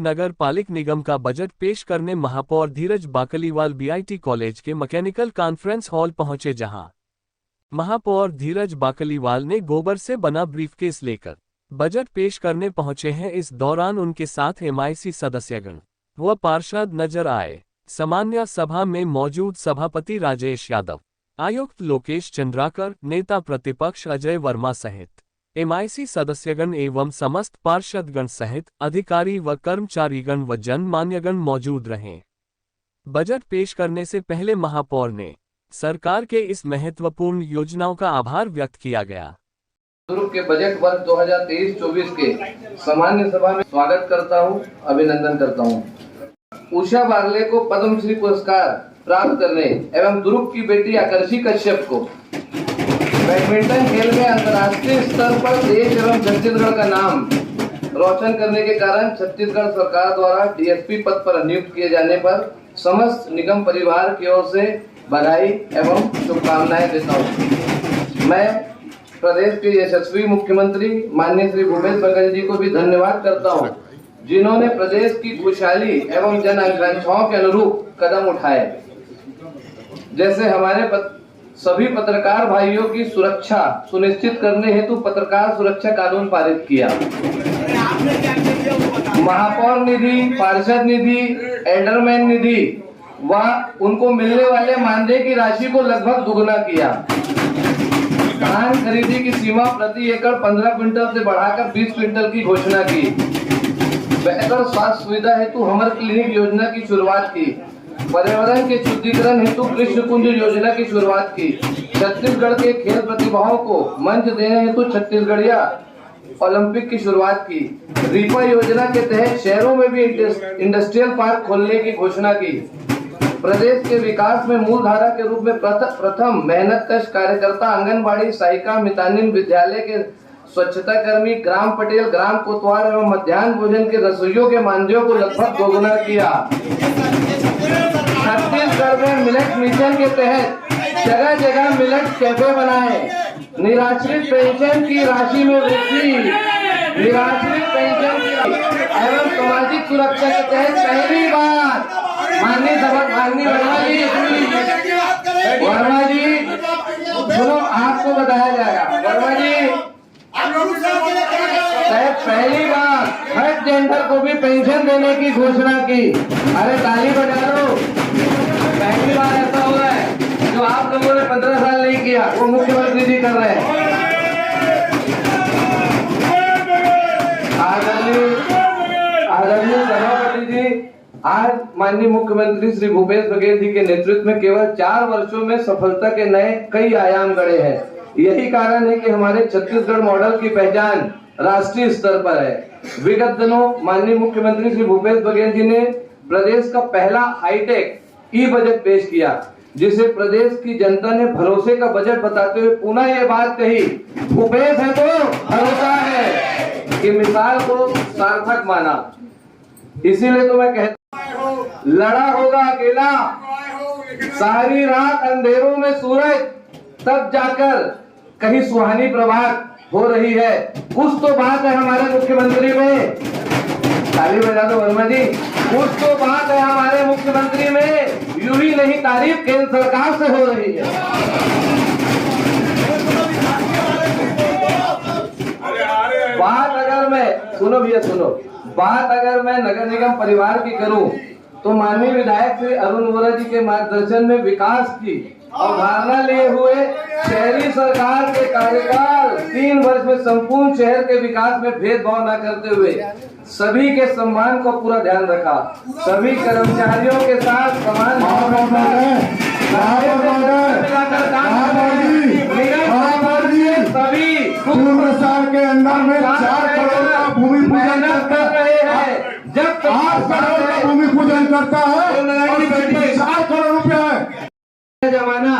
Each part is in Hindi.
नगर पालिक निगम का बजट पेश करने महापौर धीरज बाकलीवाल बीआईटी कॉलेज के मैकेनिकल कॉन्फ्रेंस हॉल पहुंचे, जहां महापौर धीरज बाकलीवाल ने गोबर से बना ब्रीफकेस लेकर बजट पेश करने पहुंचे हैं। इस दौरान उनके साथ एमआईसी सदस्यगण व पार्षद नजर आए। सामान्य सभा में मौजूद सभापति राजेश यादव, आयुक्त लोकेश चंद्राकर, नेता प्रतिपक्ष अजय वर्मा सहित एमआईसी सदस्यगण एवं समस्त पार्षदगण सहित अधिकारी व कर्मचारीगण व जनमान्यगण मौजूद रहे। बजट पेश करने से पहले महापौर ने सरकार के इस महत्वपूर्ण योजनाओं का आभार व्यक्त किया गया। दुर्ग के बजट वर्ष 2023-24 के सामान्य सभा में स्वागत करता हूं, अभिनंदन करता हूं। उषा बारले को पद्मश्री पुरस्कार प्राप्त करने एवं दुर्ग की बेटी आकर्षी कश्यप को बैडमिंटन खेल में अंतर्राष्ट्रीय स्तर पर देश एवं छत्तीसगढ़ का नाम रोशन करने के कारण छत्तीसगढ़ सरकार द्वारा डीएसपी पद पर नियुक्त किए जाने पर समस्त निगम परिवार की ओर से बधाई एवं शुभकामनाएं देता हूं। मैं प्रदेश के यशस्वी मुख्यमंत्री माननीय श्री भूपेश बघेल जी को भी धन्यवाद करता हूं, जिन्होंने प्रदेश की खुशहाली एवं जन आकांक्षाओं के अनुरूप कदम उठाए, जैसे हमारे सभी पत्रकार भाइयों की सुरक्षा सुनिश्चित करने हेतु पत्रकार सुरक्षा कानून पारित किया। महापौर निधि, पार्षद निधि, एल्डरमैन निधि व उनको मिलने वाले मानदेय की राशि को लगभग दुगुना किया। धान खरीदी की सीमा प्रति एकड़ 15 क्विंटल से बढ़ाकर 20 क्विंटल की घोषणा की। बेहतर स्वास्थ्य सुविधा हेतु हमर क्लिनिक योजना की शुरुआत की। पर्यावरण के शुद्धिकरण हेतु कृष्ण कुंज योजना की शुरुआत की। छत्तीसगढ़ के खेल प्रतिभाओं को मंच देने हेतु छत्तीसगढ़िया ओलंपिक की शुरुआत की। रीपा योजना के तहत शहरों में भी इंडस्ट्रियल पार्क खोलने की घोषणा की। प्रदेश के विकास में मूलधारा के रूप में प्रथम मेहनतकश कार्यकर्ता आंगनबाड़ी सहायिका मितानिन विद्यालय के स्वच्छता कर्मी, ग्राम पटेल, ग्राम कोतवाल एवं मध्याह्न भोजन के रसोइयों के मानदेयों को लगभग दोगुना किया। छत्तीसगढ़ में मिलेट मिशन के तहत जगह जगह मिलेट कैफे बनाए। निराश्रित पेंशन की राशि में वृद्धि, निराश्रित पेंशन एवं सामाजिक सुरक्षा के तहत पहली बार माननीय वर्मा जी सुनो, आपको बताया जाएगा। वर्मा जी पहली बार थर्ड जेंडर को भी पेंशन देने की घोषणा की। अरे ताली बजा लो, पहली बार ऐसा हो रहा है जो आप लोगों ने 15 साल नहीं किया, वो मुख्यमंत्री जी कर रहे हैं। आदरणीय सभापति जी, आज माननीय मुख्यमंत्री श्री भूपेश बघेल जी के नेतृत्व में केवल 4 वर्षों में सफलता के नए कई आयाम गढ़े हैं। यही कारण है कि हमारे छत्तीसगढ़ मॉडल की पहचान राष्ट्रीय स्तर पर है। विगत दिनों माननीय मुख्यमंत्री श्री भूपेश बघेल जी ने प्रदेश का पहला हाईटेक ई बजट पेश किया, जिसे प्रदेश की जनता ने भरोसे का बजट बताते हुए पुनः ये बात कही, भूपेश है तो भरोसा है, कि मिसाल को सार्थक माना। इसीलिए तो मैं कहता हूं, लड़ा होगा अकेला, सारी रात अंधेरों में सूरज, तब जाकर कहीं सुहानी प्रभात हो रही है। कुछ तो बात है हमारे मुख्यमंत्री में, ताली बजा दो वर्मा जी। कुछ तो बात है हमारे मुख्यमंत्री में, यूं ही नहीं तारीफ केंद्र सरकार से हो रही है। बात अगर मैं सुनो भैया सुनो, बात अगर मैं नगर निगम परिवार की करूं तो माननीय विधायक श्री अरुण वोरा जी के मार्गदर्शन में विकास की अवधारणा लिए हुए शहरी सरकार के कार्यकाल 3 वर्ष में संपूर्ण शहर के विकास में भेदभाव न करते हुए सभी के सम्मान को पूरा ध्यान रखा। सभी कर्मचारियों के साथ समान सभी प्रसार के अंदर में 4 करोड़ का भूमि पूजन कर रहे हैं। जब 8 करोड़ का भूमि पूजन करता है और 4 करोड़ रुपया है जमाना।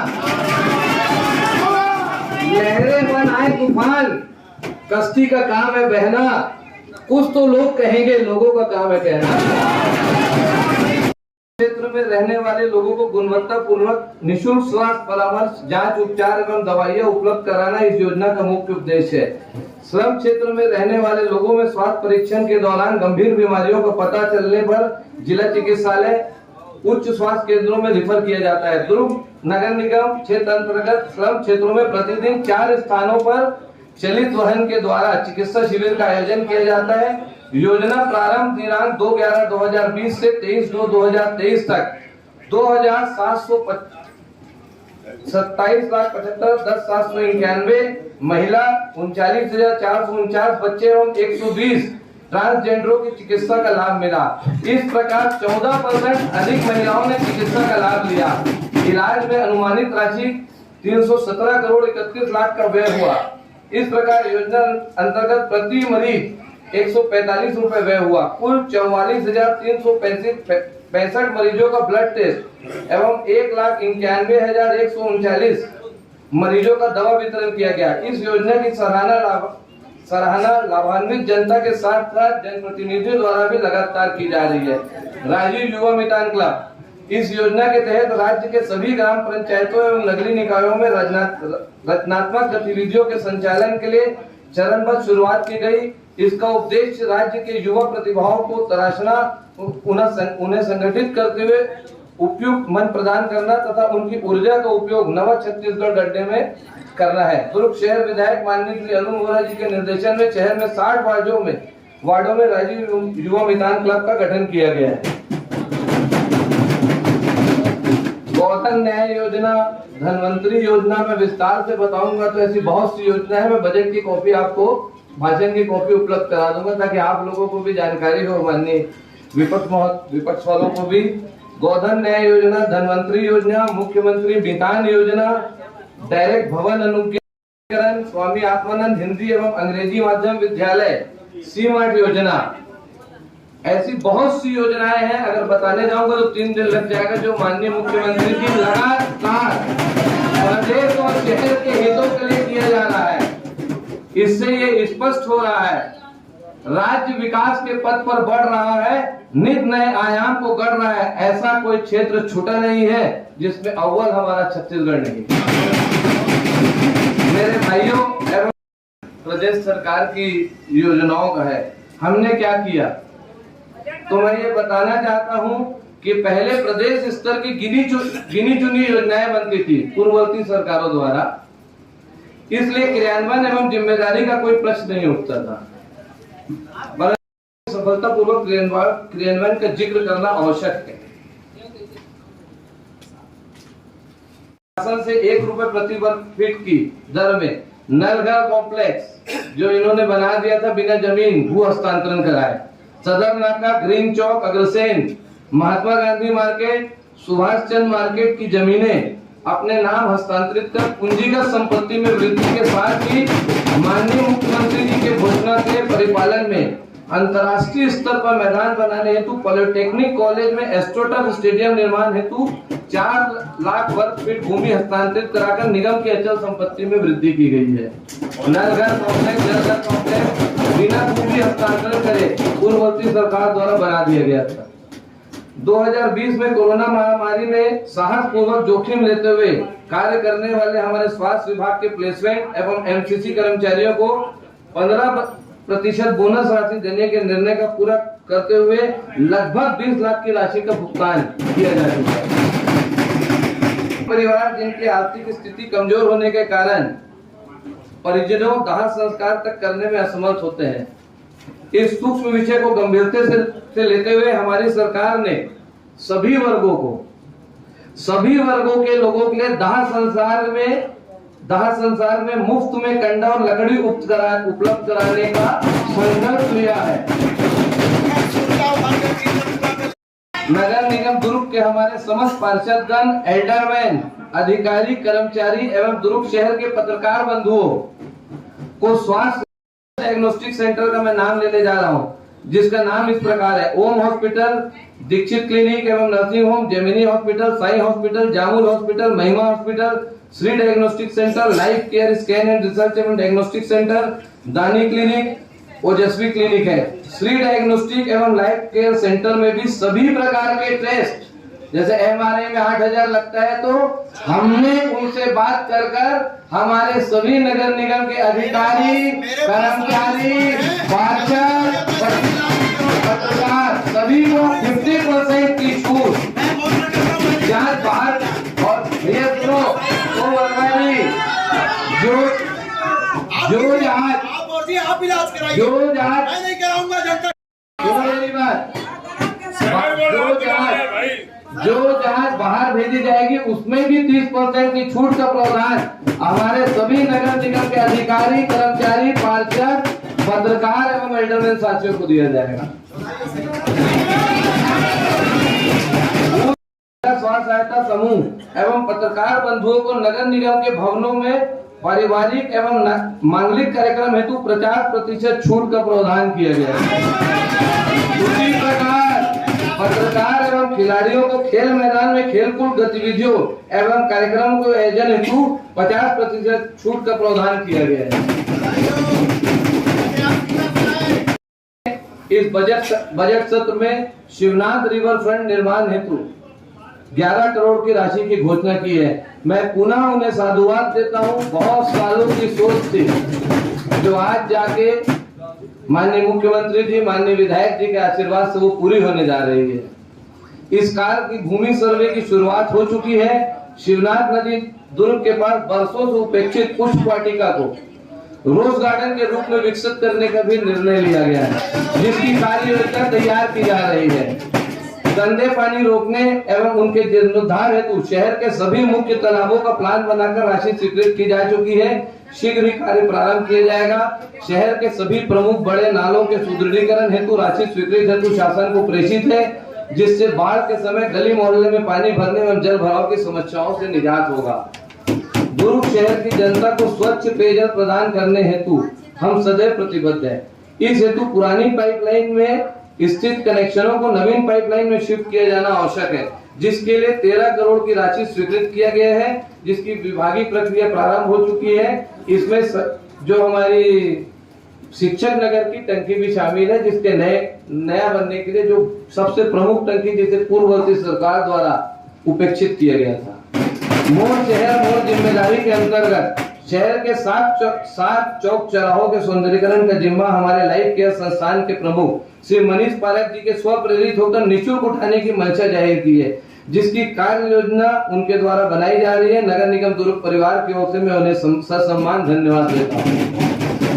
लहरें बन आए तूफान, कश्ती का काम है बहना। कुछ तो लोग कहेंगे, लोगों का काम है कहना। क्षेत्र में रहने वाले लोगों को गुणवत्ता पूर्वक निःशुल्क स्वास्थ्य परामर्श, जांच, उपचार एवं दवाइयां उपलब्ध कराना इस योजना का मुख्य उद्देश्य है। स्लम क्षेत्र में रहने वाले लोगों में स्वास्थ्य परीक्षण के दौरान गंभीर बीमारियों का पता चलने पर जिला चिकित्सालय उच्च स्वास्थ्य केंद्रों में रिफर किया जाता है। दुर्ग नगर निगम क्षेत्र अंतर्गत स्लम क्षेत्रों में प्रतिदिन 4 स्थानों पर चलित वाहन के द्वारा चिकित्सा शिविर का आयोजन किया जाता है। योजना प्रारंभ दिनांक 2/11/2020 से 23/2/2023 तक 27,75,10,791 महिला, 39,449 बच्चे एवं 120 ट्रांसजेंडरों की चिकित्सा का लाभ मिला। इस प्रकार 14% अधिक महिलाओं ने चिकित्सा का लाभ लिया। इलाज में अनुमानित राशि 317 करोड़ 31 लाख का व्यय हुआ। इस प्रकार योजना अंतर्गत प्रति मरीज 145 रुपए व्यय हुआ। कुल 44,365 मरीजों का ब्लड टेस्ट एवं 1,91,139 मरीजों का दवा वितरण किया गया। इस योजना की सराहना लाभान्वित जनता के साथ साथ जनप्रतिनिधियों द्वारा भी लगातार की जा रही है। राजीव युवा मितान क्लब इस योजना के तहत राज्य के सभी ग्राम पंचायतों एवं नगरीय निकायों में रचनात्मक गतिविधियों के संचालन के लिए चरणबद्ध शुरुआत की गई। इसका उद्देश्य राज्य के युवा प्रतिभाओं को तराशना, उन्हें संगठित करते हुए उपयुक्त मन प्रदान करना तथा उनकी ऊर्जा का उपयोग नव छत्तीसगढ़ गढ़ने में करना है। दुर्ग शहर विधायक माननीय श्री अरुण वोरा जी के निर्देशन में शहर में 60 वार्डों में राजीव युवा मितान क्लब का गठन किया गया है। गौधन न्याय योजना, धनवंतरी योजना में विस्तार से बताऊंगा तो ऐसी बहुत सी योजना है। मैं बजट की कॉपी आपको, भाषण की कॉपी उपलब्ध करा दूंगा ताकि आप लोगों को भी जानकारी हो, माननीय विपक्ष वालों को भी। गोधन न्याय योजना, धनवंतरी योजना, मुख्यमंत्री मितान योजना, डायरेक्ट भवन अनुकरण, स्वामी आत्मानंद हिंदी एवं अंग्रेजी माध्यम विद्यालय, सीमार्ट योजना, ऐसी बहुत सी योजनाएं हैं। अगर बताने जाऊंगा तो 3 दिन लग जाएगा, जो माननीय मुख्यमंत्री जी लगातार प्रदेश और शहर के हितों के लिए किया जा रहा है। इससे ये स्पष्ट हो रहा है राज्य विकास के पथ पर बढ़ रहा है, नित नए आयाम को गढ़ रहा है। ऐसा कोई क्षेत्र छूटा नहीं है जिसमें अव्वल हमारा छत्तीसगढ़ नहीं। मेरे भाइयों एवं प्रदेश सरकार की योजनाओं का है, हमने क्या किया तो मैं ये बताना चाहता हूं कि पहले प्रदेश स्तर की गिनी चुनी योजनाएं बनती थी पूर्ववर्ती सरकारों द्वारा, इसलिए क्रियान्वयन एवं जिम्मेदारी का कोई प्रश्न नहीं उठता था। सफलतापूर्वक क्रियान्वयन का जिक्र करना आवश्यक है। शासन से 1 रुपए प्रति वर्ग फीट की दर में नलघर कॉम्प्लेक्स जो इन्होंने बना दिया था बिना जमीन भू हस्तांतरण कराए, सदर नाका, ग्रीन चौक, अग्रसेन, महात्मा गांधी मार्केट, सुभाष चंद्र मार्केट की जमीनें अपने नाम हस्तांतरित कर पूंजीगत संपत्ति में वृद्धि के साथ ही माननीय मुख्यमंत्री जी के घोषणा के परिपालन में अंतर्राष्ट्रीय स्तर पर मैदान बनाने हेतु पॉलिटेक्निक कॉलेज में एस्ट्रोटर्फ स्टेडियम निर्माण हेतु 4 लाख वर्ग फीट भूमि हस्तांतरित कराकर निगम की अचल संपत्ति में वृद्धि की गई है। नलघर कॉम्प्लेक्स बिना भूमि हस्तांतरण करे पूर्ववर्ती सरकार द्वारा बना दिया गया था। 2020 में कोरोना महामारी में साहस पूर्वक जोखिम लेते हुए कार्य करने वाले हमारे स्वास्थ्य विभाग के प्लेसमेंट एवं एमसीसी कर्मचारियों को 15% बोनस राशि देने के निर्णय का पूरा करते हुए लगभग 20 लाख की राशि का भुगतान किया जा चुका है। परिवार जिनकी आर्थिक स्थिति कमजोर होने के कारण परिजनों दाह संस्कार तक करने में असमर्थ होते हैं, इस सूक्ष्म विषय को गंभीरता से लेते हुए हमारी सरकार ने सभी वर्गों के लोगों के लिए दाह संसार में मुफ्त में कंडा और लकड़ी उपलब्ध कराने का संकल्प लिया है। नगर निगम दुर्ग के हमारे समस्त पार्षदगण, एल्डरमैन, अधिकारी, कर्मचारी एवं दुर्ग शहर के पत्रकार बंधुओं को स्वास्थ्य डायग्नोस्टिक सेंटर का मैं नाम लेने जा रहा हूं, जिसका नाम इस प्रकार है: ओम हॉस्पिटल, दीक्षित क्लिनिक एवं nursing home, Gemini hospital, Sai hospital, Jamul hospital, Mahima hospital, Shri diagnostic centre, life care scan and research एवं diagnostic centre, Dani clinic, Ojaswi clinic है। श्री डायग्नोस्टिक एवं लाइफ केयर सेंटर में भी सभी प्रकार के टेस्ट जैसे MRA में 8,000 लगता है, तो हमने उनसे बात कर हमारे सभी नगर निगम के अधिकारी, कर्मचारी, पार्षद, पत्रकार सभी को 50% की छूट जांच बाहर। और भैया सुनो, तो वर्मा जी, जो जहाज आप इलाज कराइए, जो जहाज मैं नहीं कराऊंगा जनता। जो जहाज बाहर भेजी जाएगी उसमें भी 30% की छूट का प्रावधान हमारे सभी नगर निगम के अधिकारी, कर्मचारी, पार्षद, पत्रकार एवं एल्डरमैन साथियों को दिया जाएगा। स्व सहायता समूह एवं पत्रकार बंधुओं को नगर निगम के भवनों में पारिवारिक एवं मांगलिक कार्यक्रम हेतु 50% छूट का प्रावधान किया गया है। उसी प्रकार पत्रकार एवं खिलाड़ियों को खेल मैदान में खेलकूद गतिविधियों एवं कार्यक्रम को आयोजन हेतु 50% छूट का प्रावधान किया गया है। इस बजट सत्र में शिवनाथ रिवर फ्रंट निर्माण हेतु 11 करोड़ की राशि की घोषणा की है। मैं पुनः उन्हें साधुवाद देता हूं। बहुत सालों की सोच थी जो आज जाके माननीय मुख्यमंत्री जी, माननीय विधायक जी के आशीर्वाद से वो पूरी होने जा रही है। इस कार्य की भूमि सर्वे की शुरुआत हो चुकी है। शिवनाथ नदी दुर्ग के पास बरसों से उपेक्षित पुष्प वाटिका को रोज गार्डन के रूप में विकसित करने का भी निर्णय लिया गया है, जिसकी कार्य योजना तैयार की जा रही है। गंदे पानी रोकने एवं उनके जीर्णोद्धार हेतु शहर के सभी मुख्य तालाबों का प्लान बनाकर राशि स्वीकृत की जा चुकी है। शीघ्र ही कार्य प्रारंभ किया जाएगा। शहर के सभी प्रमुख बड़े नालों के सुदृढ़ीकरण हेतु राशि स्वीकृत हेतु शासन को प्रेषित है, जिससे बाढ़ के समय गली मोहल्ले में पानी भरने एवं जल भराव की समस्याओं से निजात होगा। दुर्ग शहर की जनता को स्वच्छ पेयजल प्रदान करने हेतु हम सदैव प्रतिबद्ध हैं। इस हेतु पुरानी पाइपलाइन में स्थित कनेक्शनों को नवीन पाइपलाइन में शिफ्ट किया जाना आवश्यक है, जिसके लिए 13 करोड़ की राशि स्वीकृत किया गया है, जिसकी विभागीय प्रक्रिया प्रारंभ हो चुकी है। इसमें जो हमारी शिक्षक नगर की टंकी भी शामिल है, जिसके नया बनने के लिए जो सबसे प्रमुख टंकी जिसे पूर्ववर्ती सरकार द्वारा उपेक्षित किया गया था। मोर शहर मोर जिम्मेदारी के अंतर्गत शहर के 7 चौक चौराहों के सौंदर्यीकरण का जिम्मा हमारे लाइफ केयर संस्थान के प्रमुख श्री मनीष पारक जी के स्व प्रेरित होकर निःशुल्क उठाने की मंशा जाहिर की है, जिसकी कार्य योजना उनके द्वारा बनाई जा रही है। नगर निगम दुर्ग परिवार की ओर से मैं उन्हें ससम्मान धन्यवाद देता हूँ।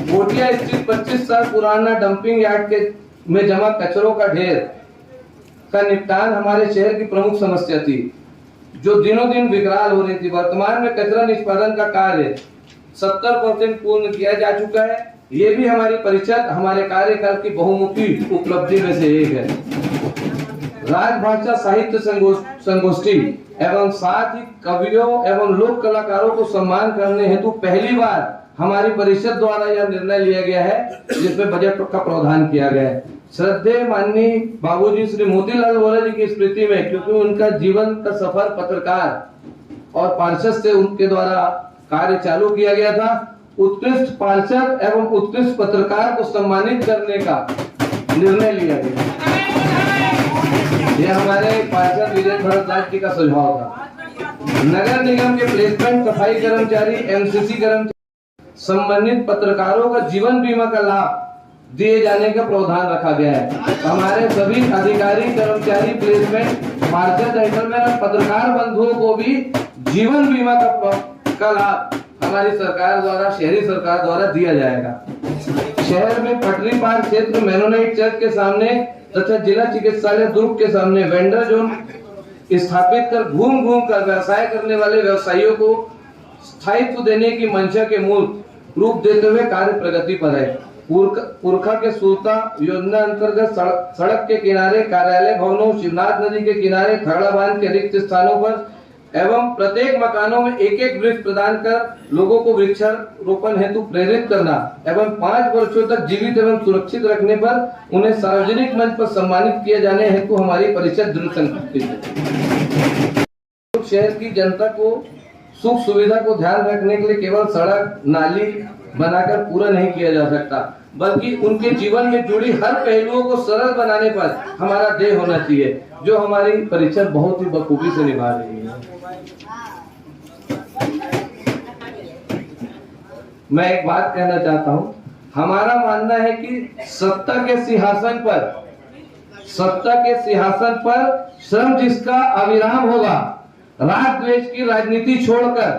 कोटिया स्थित 25 साल पुराना डंपिंग यार्ड में जमा कचरों का ढेर का निपटान हमारे शहर की प्रमुख समस्या थी, जो दिनों दिन विकराल हो रही थी। वर्तमान में कचरा निष्पादन का कार्य 70% पूर्ण किया जा चुका है। ये भी हमारी परिषद हमारे कार्यकाल की बहुमुखी उपलब्धि में से एक है। राजभाषा साहित्य संगोष्ठी एवं साथ ही कवियों एवं लोक कलाकारों को सम्मान करने हेतु पहली बार हमारी परिषद द्वारा यह निर्णय लिया गया है, जिसमें बजट का प्रावधान किया गया है। श्रद्धेय माननीय बाबूजी श्री मोतीलाल वोरा जी की स्मृति में, क्योंकि उनका जीवन का सफर पत्रकार और पार्षद से उनके द्वारा कार्य चालू किया गया था, उत्कृष्ट पार्षद एवं उत्कृष्ट पत्रकार को सम्मानित करने का निर्णय लिया गया। यह हमारे पार्षद विजय भरद्वाज जी का सुझाव था। नगर निगम के प्लेसमेंट सफाई कर्मचारी, MCC कर्मचारी, संबंधित पत्रकारों का जीवन बीमा का लाभ दिए जाने का प्रावधान रखा गया है। हमारे सभी अधिकारी, कर्मचारी, प्लेसमेंट, पार्षद, एल्डरमैन और पत्रकार बंधुओं को भी जीवन बीमा का लाभ हमारी सरकार द्वारा, शहरी सरकार द्वारा दिया जाएगा। शहर में पटरी पार्क क्षेत्र मेनोनाइट चर्च के सामने तथा जिला चिकित्सालय दुर्ग के सामने वेंडर जोन स्थापित कर घूम घूम कर व्यवसाय करने वाले व्यवसायियों को स्थायित्व देने की मंशा के मूल रूप देते हुए कार्य प्रगति पर है। पुरखा के सुरता योजना अंतर्गत सड़क के किनारे, कार्यालय भवनों, शिवनाथ नदी के किनारे, खगड़ा बांध के रिक्त स्थानों पर एवं प्रत्येक मकानों में एक एक वृक्ष प्रदान कर लोगों को वृक्षारोपण हेतु प्रेरित करना एवं 5 वर्षों तक जीवित एवं सुरक्षित रखने पर उन्हें सार्वजनिक मंच पर सम्मानित किए जाने हेतु हमारी परिषद दृढ़ संकल्पित है। शहर की जनता को सुख सुविधा को ध्यान रखने के लिए केवल सड़क नाली बनाकर पूरा नहीं किया जा सकता, बल्कि उनके जीवन में जुड़ी हर पहलुओं को सरल बनाने पर हमारा ध्येय होना चाहिए। जो हमारी परिषद बहुत ही बखूबी से निभा रही है। मैं एक बात कहना चाहता हूँ, हमारा मानना है कि सत्ता के सिंहासन पर श्रम जिसका अविराम होगा, राग द्वेष की राजनीति छोड़कर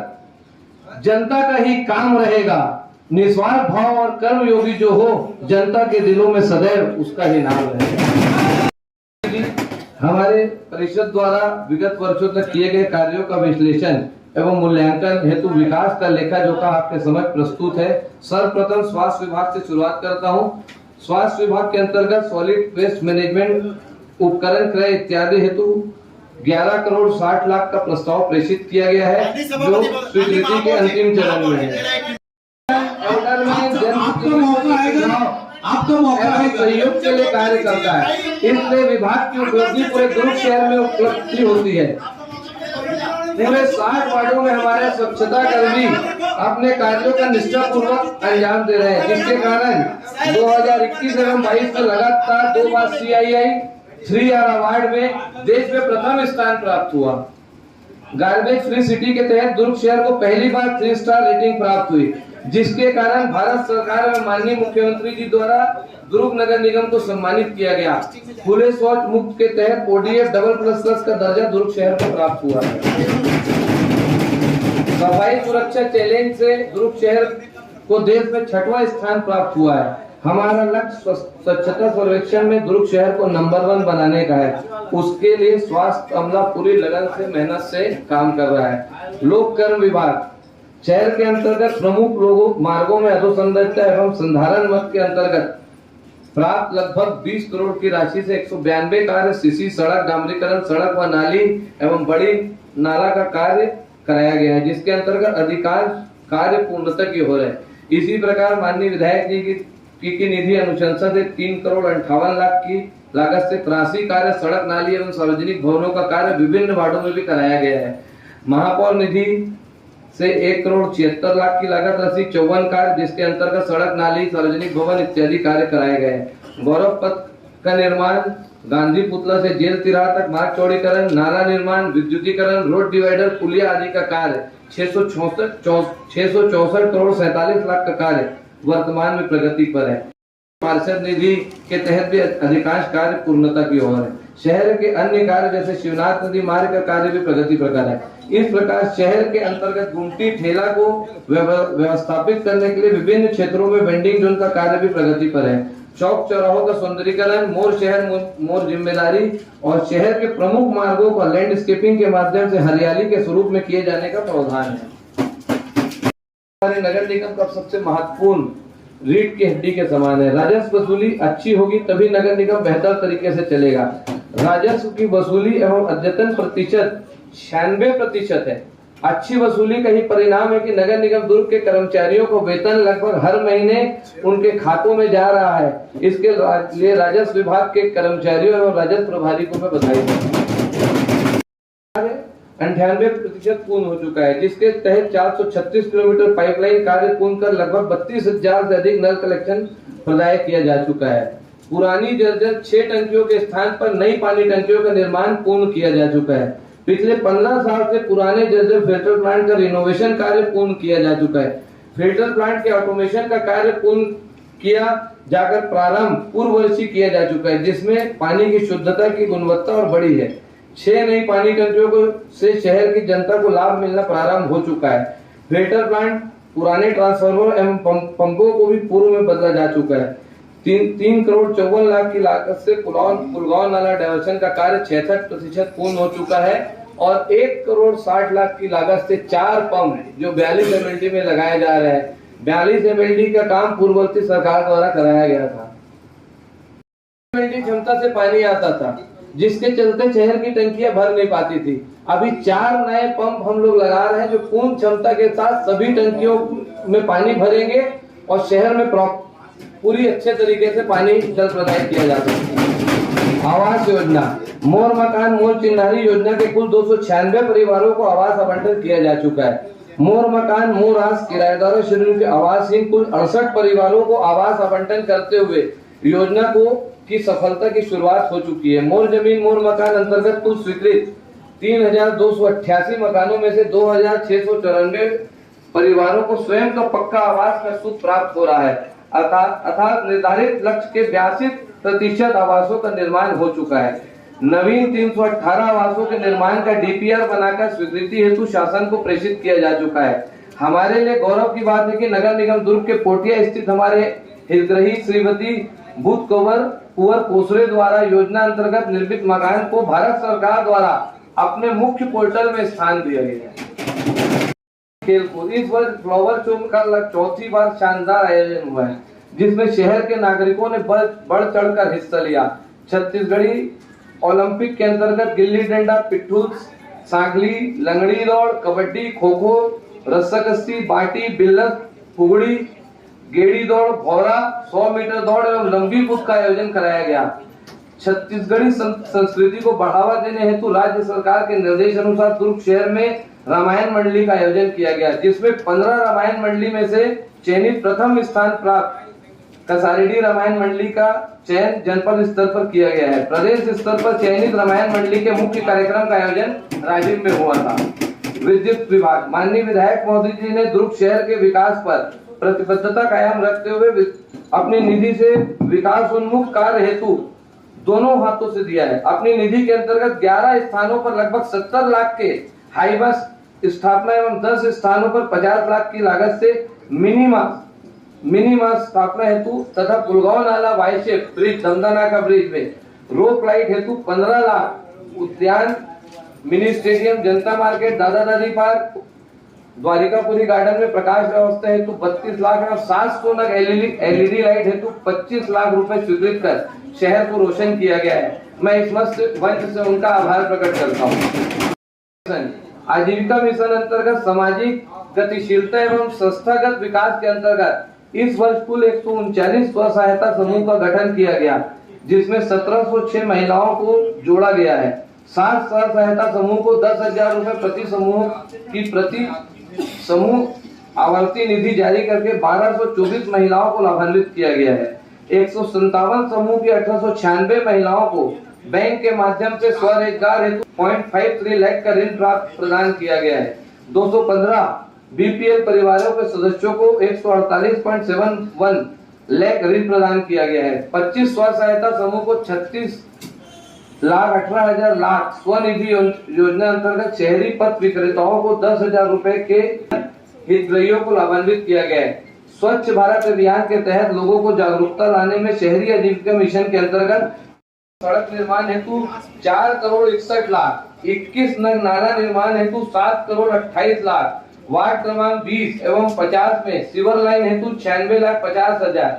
जनता का ही काम रहेगा, निस्वार्थ भाव और कर्म योगी जो हो, जनता के दिलों में सदैव उसका ही नाम रहेगा। हमारे परिषद द्वारा विगत वर्षों तक किए गए कार्यों का विश्लेषण एवं मूल्यांकन हेतु विकास का लेखा जोखा आपके समक्ष प्रस्तुत है। सर्वप्रथम स्वास्थ्य विभाग से शुरुआत करता हूं। स्वास्थ्य विभाग के अंतर्गत सॉलिड वेस्ट मैनेजमेंट उपकरण क्रय इत्यादि हेतु 11 करोड़ 60 लाख का प्रस्ताव प्रेषित किया गया है, जो स्वीकृति के अंतिम चरण में है। सहयोग के लिए कार्य करता है, इसलिए विभाग की उपलब्धि पूरे दुर्ग शहर में उपलब्धि होती है। पूरे 60 वार्डों में हमारे स्वच्छता कर्मी अपने कार्यों का निष्ठापूर्वक अंजाम दे रहे हैं, जिसके कारण 2021 एवं 22 में लगातार 2 बार CII 3R अवार्ड में देश में प्रथम स्थान प्राप्त हुआ। गार्बेज फ्री सिटी के तहत दुर्ग शहर को पहली बार 3 स्टार रेटिंग प्राप्त हुई, जिसके कारण भारत सरकार और माननीय मुख्यमंत्री जी द्वारा दुर्ग नगर निगम को सम्मानित किया गया। खुले शौच मुक्त के तहत ODF AA+ का दर्जा दुर्ग शहर को प्राप्त हुआ है। सफाई सुरक्षा चैलेंज से दुर्ग शहर को देश में 6वां स्थान प्राप्त हुआ है। हमारा लक्ष्य स्वच्छता सर्वेक्षण में दुर्ग शहर को नंबर 1 बनाने का है। उसके लिए स्वास्थ्य अमला पूरी लगन से मेहनत से काम कर रहा है। लोक कर्म विभाग शहर के अंतर्गत प्रमुख लोगों मार्गों में अधोसंरचना एवं संधारण मद के अंतर्गत प्राप्त लगभग 20 करोड़ की राशि से 192 कार्य सीसी सड़क डामरीकरण, सड़क व नाली एवं बड़ी नाला का कार्य कराया गया है, जिसके अंतर्गत अधिकांश कार्य पूर्णता की हो रहे हैं। इसी प्रकार माननीय विधायक जी की निधि अनुशंसा से 3 करोड़ 58 लाख की लागत से 83 कार्य सड़क, नाली एवं सार्वजनिक भवनों का कार्य विभिन्न वार्डों में भी कराया गया है। महापौर निधि से 1 करोड़ 76 लाख की लागत राशि 54 कार्य, जिसके अंतर्गत सड़क, नाली, सार्वजनिक भवन इत्यादि कार्य कराए गए। गौरव पथ का निर्माण, गांधी पुतला से जेल तिराहा तक मार्ग चौड़ीकरण, नाला निर्माण, विद्युतीकरण, रोड डिवाइडर, पुलिया आदि का कार्य 664 करोड़ 47 लाख का कार्य वर्तमान में प्रगति पर है। पार्षद निधि के तहत भी अधिकांश कार्य पूर्णता की ओर है। शहर के अन्य कार्य जैसे शिवनाथ नदी मार्ग का कार्य भी प्रगति प्रकार है। इस प्रकार शहर के अंतर्गत गुमटी ठेला को व्यवस्थापित करने के लिए विभिन्न क्षेत्रों में वेंडिंग जोन का कार्य भी प्रगति पर है। चौक चौराहों का सौंदर्यीकरण, मोर शहर मोर जिम्मेदारी और शहर के प्रमुख मार्गों का लैंडस्केपिंग के माध्यम से हरियाली के स्वरूप में किए जाने का प्रावधान है। हमारे नगर निगम का सबसे महत्वपूर्ण रीढ़ की हड्डी के समान है। राजस्व वसूली अच्छी होगी तभी नगर निगम बेहतर तरीके से चलेगा। राजस्व की वसूली एवं अद्यतन प्रतिशत 96% है। अच्छी वसूली का ही परिणाम है कि नगर निगम दुर्ग के कर्मचारियों को वेतन लगभग हर महीने उनके खातों में जा रहा है। इसके लिए राजस्व विभाग के कर्मचारियों एवं राजस्व प्रभारी को मैं बधाई देता हूं। 98% पूर्ण हो चुका है, जिसके तहत 436 किलोमीटर पाइपलाइन कार्य पूर्ण कर लगभग 32,000 से अधिक नल कलेक्शन प्रदाय किया जा चुका है। पुरानी जर्जर 6 टंकियों के स्थान पर नई पानी टंकियों का निर्माण पूर्ण किया जा चुका है। पिछले 15 साल से पुराने जर्जर फिल्टर प्लांट का रिनोवेशन कार्य पूर्ण किया जा चुका है। फिल्टर प्लांट के ऑटोमेशन का कार्य पूर्ण किया जाकर प्रारंभ पूर्व वर्षी किया जा चुका है, जिसमें पानी की शुद्धता की गुणवत्ता और बढ़ी है। 6 नई पानी टंकियों को से शहर की जनता को लाभ मिलना प्रारंभ हो चुका है। फिल्टर प्लांट पुराने ट्रांसफार्मर एवं पंपों को भी पूर्व में बदला जा चुका है। 3 करोड़ 54 लाख की लागत से पुलगांव नाला डायवर्सन का कार्य 66% पूर्ण हो चुका है और 1 करोड़ 60 लाख की लागत से 4 पंप जो 42 MLD में लगाए जा रहे हैं। 42 MLD का काम पूर्ववर्ती सरकार द्वारा कराया गया था। MLD क्षमता से पानी आता था, जिसके चलते शहर की टंकियां भर नहीं पाती थी। अभी 4 नए पंप हम लोग लगा रहे हैं जो पूर्ण क्षमता के साथ सभी टंकियों में पानी भरेंगे और शहर में पूरी अच्छे तरीके से पानी जल प्रदान किया जा सकता है। आवास योजना, मोर मकान मोर चिन्हारी योजना के कुल 296 परिवारों को आवास आवंटन किया जा चुका है। मोर मकान मोर आस किराएदारों श्रेणी के आवासहीन कुल 68 परिवारों को आवास आवंटन करते हुए योजना को की सफलता की शुरुआत हो चुकी है। मोर जमीन मोर मकान अंतर्गत कुल स्वीकृत 3,288 मकानों में से 2,694 परिवारों को स्वयं का पक्का आवास का सुख प्राप्त हो रहा है। अर्थात निर्धारित लक्ष्य के 82% आवासों का निर्माण हो चुका है। नवीन 318 आवासों के निर्माण का डीपीआर बनाकर स्वीकृति हेतु शासन को प्रेषित किया जा चुका है। हमारे लिए गौरव की बात है कि नगर निगम दुर्ग के पोटिया स्थित हमारे हितग्राही श्रीमती भूत कुंवर कोसरे द्वारा योजना अंतर्गत निर्मित मकान को भारत सरकार द्वारा अपने मुख्य पोर्टल में स्थान दिया गया है। खेलकूद इस वर्ष फ्लावर शो का 4थी बार शानदार आयोजन हुआ है, जिसमें शहर के नागरिकों ने बढ़ चढ़कर हिस्सा लिया। छत्तीसगढ़ी ओलंपिक के अंतर्गत गिल्ली डंडा, पिट्ठू, सांगली, लंगड़ी दौड़, कबड्डी, खो खो, रस्साकसी, बाटी, बिल्लत, फुगड़ी, गेड़ी दौड़, भौरा, 100 मीटर दौड़ एवं लंबी कूद का आयोजन कराया गया। छत्तीसगढ़ी संस्कृति को बढ़ावा देने हेतु राज्य सरकार के निर्देश अनुसार दुर्ग शहर में रामायण मंडली का आयोजन किया गया, जिसमें 15 रामायण मंडली में से चयनित प्रथम स्थान प्राप्त कसारीडी रामायण मंडली का चयन जनपद स्तर पर किया गया है। प्रदेश स्तर पर चयनित रामायण मंडली के मुख्य कार्यक्रम का आयोजन राजिम में हुआ था। विद्युत विभाग माननीय विधायक महोदय जी ने दुर्ग शहर के विकास पर प्रतिबद्धता कायम रखते हुए अपनी निधि से विकास उन्मुख कार्य हेतु दोनों हाथों से दिया है। अपनी निधि के अंतर्गत 11 स्थानों पर लगभग 70 लाख के हाई बस स्थापना एवं 10 स्थानों पर 50 लाख की लागत से मिनी स्थापना हेतु तथा पुलगांव नाला वाइशेप ब्रिज, दमदानाका ब्रिज में रोप लाइट हेतु 15 लाख, उद्यान, मिनी स्टेडियम, जनता मार्केट, दादा दादी पार्क, द्वारिकापुरी गार्डन में प्रकाश व्यवस्था हेतु 32 लाख और 700 नग एलईडी लाइट हेतु 25 लाख रुपए स्वीकृत कर शहर को रोशन किया गया है। मैं इस मंच से उनका आभार प्रकट करता हूँ। आजीविका मिशन अंतर्गत सामाजिक गतिशीलता एवं संस्थागत विकास के अंतर्गत इस वर्ष कुल 139 स्व सहायता समूह का गठन किया गया, जिसमें 1706 महिलाओं को जोड़ा गया है। 7 स्व सहायता समूह को 10,000 रुपए प्रति समूह की प्रति समूह आवर्ती निधि जारी करके 1224 महिलाओं को लाभान्वित किया गया है। 157 समूह की 1896 महिलाओं को बैंक के माध्यम से स्वरोजगार हेतु 0.53 लाख का ऋण प्रदान किया गया है। 215 बीपीएल परिवारों के सदस्यों को 148.71 लाख ऋण प्रदान किया गया है। 25 स्व सहायता समूह को 36,18,000 लाख स्वनिधि योजना अंतर्गत शहरी पथ विक्रेताओं को 10,000 रुपए के हितग्राहियों को लाभान्वित किया गया है। स्वच्छ भारत अभियान के तहत लोगों को जागरूकता लाने में शहरी आजीविका मिशन के अंतर्गत सड़क निर्माण हेतु 4 करोड़ 61 लाख, 21 नग नाला निर्माण हेतु 7 करोड़ 28 लाख, वार्ड क्रमांक 20 एवं 50 में सीवर लाइन हेतु 96,50,000,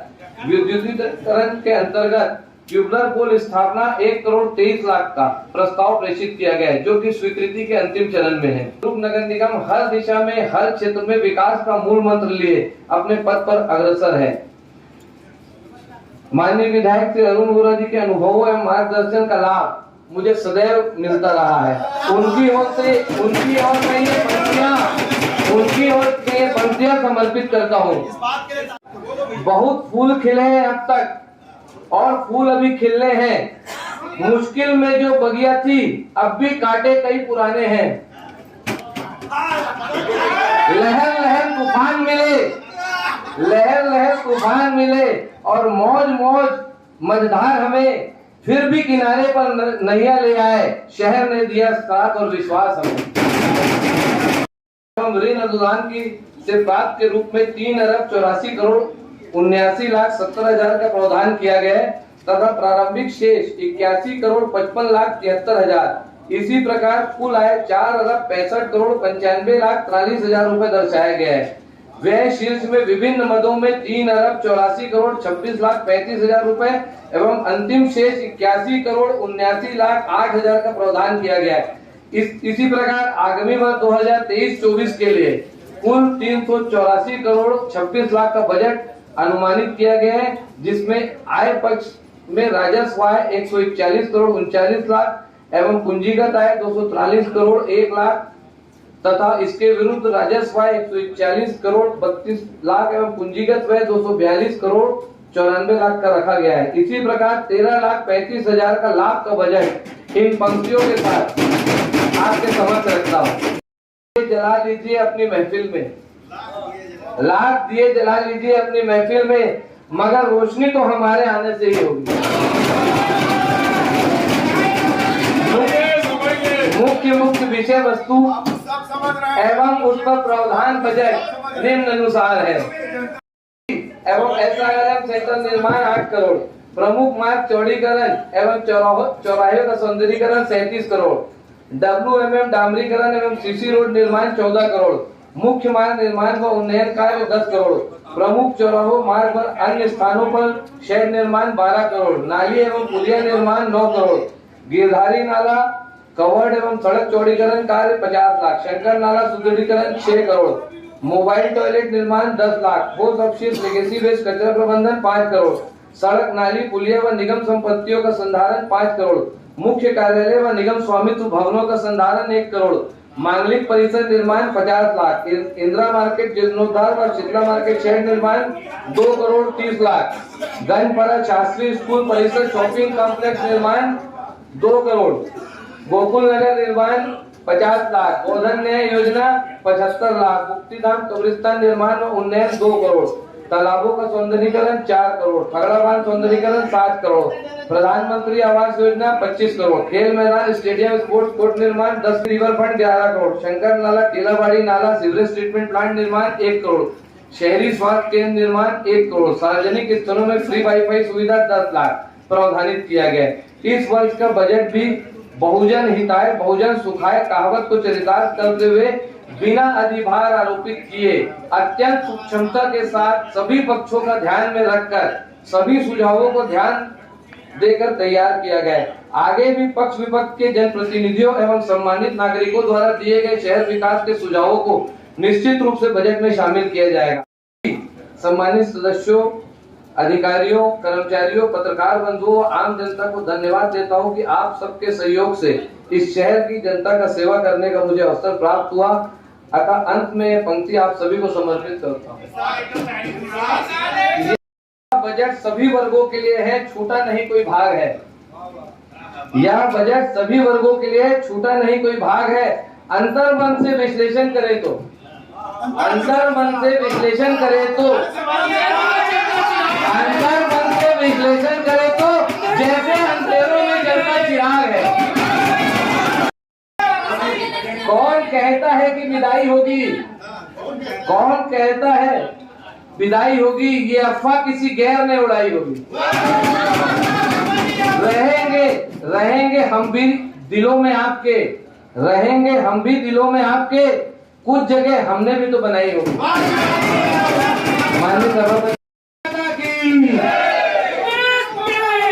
विद्युतीकरण के अंतर्गत ट्यूबलर पोल स्थापना 1 करोड़ 23 लाख का प्रस्ताव प्रेषित किया गया है, जो कि स्वीकृति के अंतिम चरण में है। दुर्ग नगर निगम हर दिशा में हर क्षेत्र में विकास का मूल मंत्र लिए अपने पथ पर अग्रसर है। माननीय विधायक श्री अरुण वोरा जी के अनुभवों एवं मार्गदर्शन का लाभ मुझे सदैव मिलता रहा है। उनकी ओर से ये पंक्तियां समर्पित करता हूँ। बहुत फूल खिले हैं अब तक और फूल अभी खिलने हैं। मुश्किल में जो बगिया थी अब भी कांटे कई पुराने हैं। लहर लहर तूफान मिले और मौज मझधार हमें फिर भी किनारे पर नैया ले आए। शहर ने दिया साथ और विश्वास हमें। ऋण अनुदान की से प्राप्त के रूप में 3 अरब 84 करोड़ 79,70,000 का प्रावधान किया गया है तथा प्रारंभिक शेष 81 करोड़ 55,73,000। इसी प्रकार कुल आय 4 अरब 65 करोड़ 95,43,000 रुपए दर्शाया गया है। व्यय शीर्ष में विभिन्न मदों में 3 अरब 84 करोड़ 26,35,000 रुपए एवं अंतिम शेष 81 करोड़ 79,08,000 का प्रावधान किया गया है। इसी प्रकार आगामी वर्ष 2023-24 के लिए कुल 384 करोड़ 26 लाख का बजट अनुमानित किया गया है, जिसमें आय पक्ष में राजस्व आय 141 करोड़ 39 लाख एवं पूंजीगत आय 243 करोड़ 1 लाख तथा इसके विरुद्ध राजस्व आय 141 करोड़ 32 लाख एवं पूंजीगत व्यय 242 करोड़ 94 लाख का रखा गया है। इसी प्रकार 13,35,000 का लाभ का बजट इन पंक्तियों के साथ आपके समक्ष रखता हूँ। जला लीजिए अपनी महफिल में, लाख दिए जला लीजिए अपनी महफिल में, मगर रोशनी तो हमारे आने से ही होगी। मुख्य विषय वस्तु एवं उस पर प्रावधान बजट निम्न अनुसार है। एवं एसआईआरएम सेंटर निर्माण 8 करोड़, प्रमुख मार्ग चौड़ीकरण एवं चौराहे का सौंदर्यीकरण 37 करोड़, WMM डामरीकरण एवं सीसी रोड निर्माण 14 करोड़, मुख्य मार्ग निर्माण व उन्नयन कार्य 10 करोड़, प्रमुख चौराहों मार्ग पर अन्य स्थानों पर शेड निर्माण 12 करोड़, नाली एवं पुलिया निर्माण 9 करोड़, गिरधारी नाला कवर्ड एवं सड़क चौड़ीकरण कार्य 50 लाख, शंकर नाला सुदृढ़ीकरण 6 करोड़, मोबाइल टॉयलेट निर्माण 10 lakh, post office legacy waste कचरा प्रबंधन 5 करोड़, सड़क नाली पुलिया व निगम संपत्तियों का संधारण 5 करोड़, मुख्य कार्यालय व निगम स्वामित्व भवनों का संधारण 1 करोड़, मांगलिक परिसर निर्माण 50 लाख, इंदिरा मार्केट जीर्णोद्धार व शीतला मार्केट शेड निर्माण 2 करोड़ 30 लाख, गंजपरा शास्त्री स्कूल परिसर शॉपिंग कॉम्प्लेक्स निर्माण 2 करोड़, गोकुल नगर निर्माण 50 लाख, गोधन न्याय योजना 75 लाख, मुक्तिधाम कब्रिस्तान निर्माण व उन्नयन 2 करोड़, तालाबों का सौंदर्यीकरण 4 करोड़, खगड़ा बांध सौंदर्यीकरण 7 करोड़, प्रधानमंत्री आवास योजना 25 करोड़, खेल मैदान स्टेडियम स्पोर्ट्स कोर्ट निर्माण 10, रिवर फ्रंट 11 करोड़, शंकर नाला टीलाबाड़ी नाला सीवरेज ट्रीटमेंट प्लांट निर्माण 1 करोड़, शहरी स्वास्थ्य केंद्र निर्माण 1 करोड़, सार्वजनिक स्थलों में फ्री वाईफाई सुविधा 10 लाख प्रावधानित किया गया। इस वर्ष का बजट भी बहुजन हिताय बहुजन सुखाय कहावत को चरितार्थ करते हुए बिना अधिभार आरोपित किए अत्यंत सूक्ष्मता के साथ सभी पक्षों का ध्यान में रखकर सभी सुझावों को ध्यान देकर तैयार किया गया है। आगे भी पक्ष विपक्ष के जनप्रतिनिधियों एवं सम्मानित नागरिकों द्वारा दिए गए शहर विकास के सुझावों को निश्चित रूप से बजट में शामिल किया जाएगा। सम्मानित सदस्यों, अधिकारियों, कर्मचारियों, पत्रकार बंधुओं, आम जनता को धन्यवाद देता हूं कि आप सबके सहयोग से इस शहर की जनता का सेवा करने का मुझे अवसर प्राप्त हुआ। अतः अंत में यह पंक्ति आप सभी को समर्पित करता हूं। बजट सभी वर्गों के लिए है, छूटा नहीं कोई भाग है। यह बजट सभी वर्गों के लिए छूटा नहीं कोई भाग है। अंतर्मन से विश्लेषण करें तो अंतर्मन से विश्लेषण करें तो जैसे अंधेरों में जलता चिराग है। कौन कहता है कि विदाई होगी? कौन कहता है विदाई होगी? ये अफवाह किसी गैर ने उड़ाई होगी। रहेंगे हम भी दिलों में आपके, रहेंगे हम भी दिलों में आपके, कुछ जगह हमने भी तो बनाई होगी।